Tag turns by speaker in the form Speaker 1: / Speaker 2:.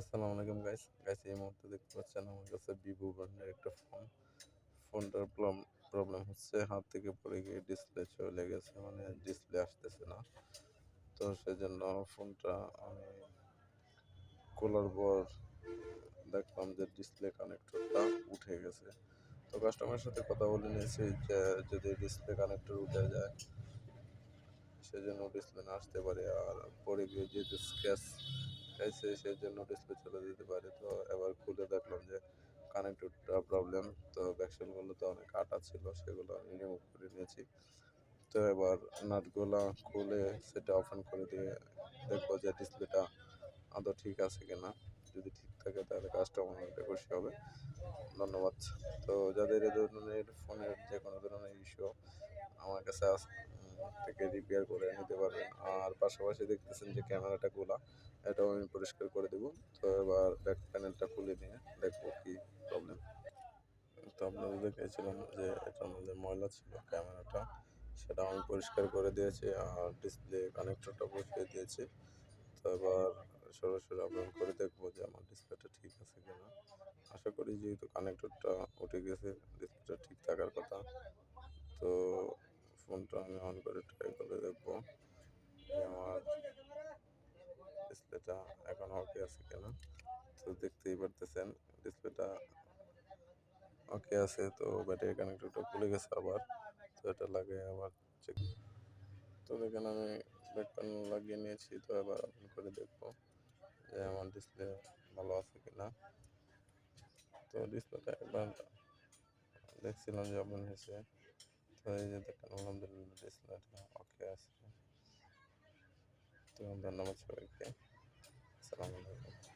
Speaker 1: আসসালামু আলাইকুম গাইস এই মুহূর্তে দেখতে পাচ্ছেন আমার কাছে ভিভো ব্র্যান্ডের একটা ফোনটার প্রবলেম হচ্ছে, হাত থেকে পড়ে গিয়ে ডিসপ্লে চলে গেছে, মানে ডিসপ্লে আসতেছে না। তো সেজন্য ফোনটা আমি খোলার পর দেখলাম যে ডিসপ্লে কানেক্টরটা উঠে গেছে। তো কাস্টমারের সাথে কথা বলে নিয়েছি যে যদি ডিসপ্লে কানেক্টর উঠে যায় সেজন্য ডিসপ্লে না আসতে পারে, আর পরে গিয়ে যেহেতু স্ক্র্যাচ খাইছে সেজন্য ডিসপ্লে চলে যেতে পারে। তো এবার খুলে দেখলাম যে কানেক্টরটা প্রবলেম। তো ব্যাকসেলগুলোতে অনেক কাটা ছিল, সেগুলো আমি রিমুভ করে নিয়েছি। তো এবার নাটগুলা খুলে সেটা ওপেন করে দিয়ে দেখবো যে ডিসপ্লেটা আদৌ ঠিক আছে কিনা। যদি ঠিক থাকে তাহলে কাজটা অনেকটা খুশি হবে। ধন্যবাদ। তো যাদের এ ধরনের ফোনের যে কোনো ধরনের ইস্যু আমার কাছে থেকে রিপেয়ার করে নিতে পারবেন। আর পাশাপাশি দেখতেছেন যে ক্যামেরাটা খোলা, এটাও আমি পরিষ্কার করে দেবো। তো এবার ব্যাক প্যানেলটা খুলে নিয়ে দেখবো কি প্রবলেম। তো আপনাদের দেখিয়েছিলাম যে এটার মধ্যে ময়লা ছিল ক্যামেরাটা, সেটা আমি পরিষ্কার করে দিয়েছি আর ডিসপ্লে কানেক্টরটা বসিয়ে দিয়েছি। তো এবার সরাসরি আপলোড করে দেখবো যে আমার ডিসপ্লেটা ঠিক আছে কিনা। আশা করি যেহেতু কানেক্টরটা উঠে গেছে, ডিসপ্লেটা ঠিক থাকার কথা। তো ফোনটা আমি অন করে ট্রাই করে দেখবো যে আমার ডিসপ্লেটা এখন ওকে আছে কিনা। তো দেখতেই পারতেছেন ডিসপ্লেটা ওকে আছে। তো ব্যাটারি কানেক্টরটা খুলে গেছে আবার, তো এটা লাগিয়ে আবার চেক। তো দেখেন আমি ব্যাক প্যানেল লাগিয়ে নিয়েছি। তো এবার অন করে দেখবো যে আমার ডিসপ্লে ভালো আছে কিনা। তো ডিসপ্লেটা একবার দেখছিলাম যে ওপেন হয়েছে। তো এই যে দেখেন আলহামদুলিল্লাহ ডিসপ্লেটা ওকে আছে। তো ধন্যবাদ সবাইকে। আসসালামু আলাইকুম।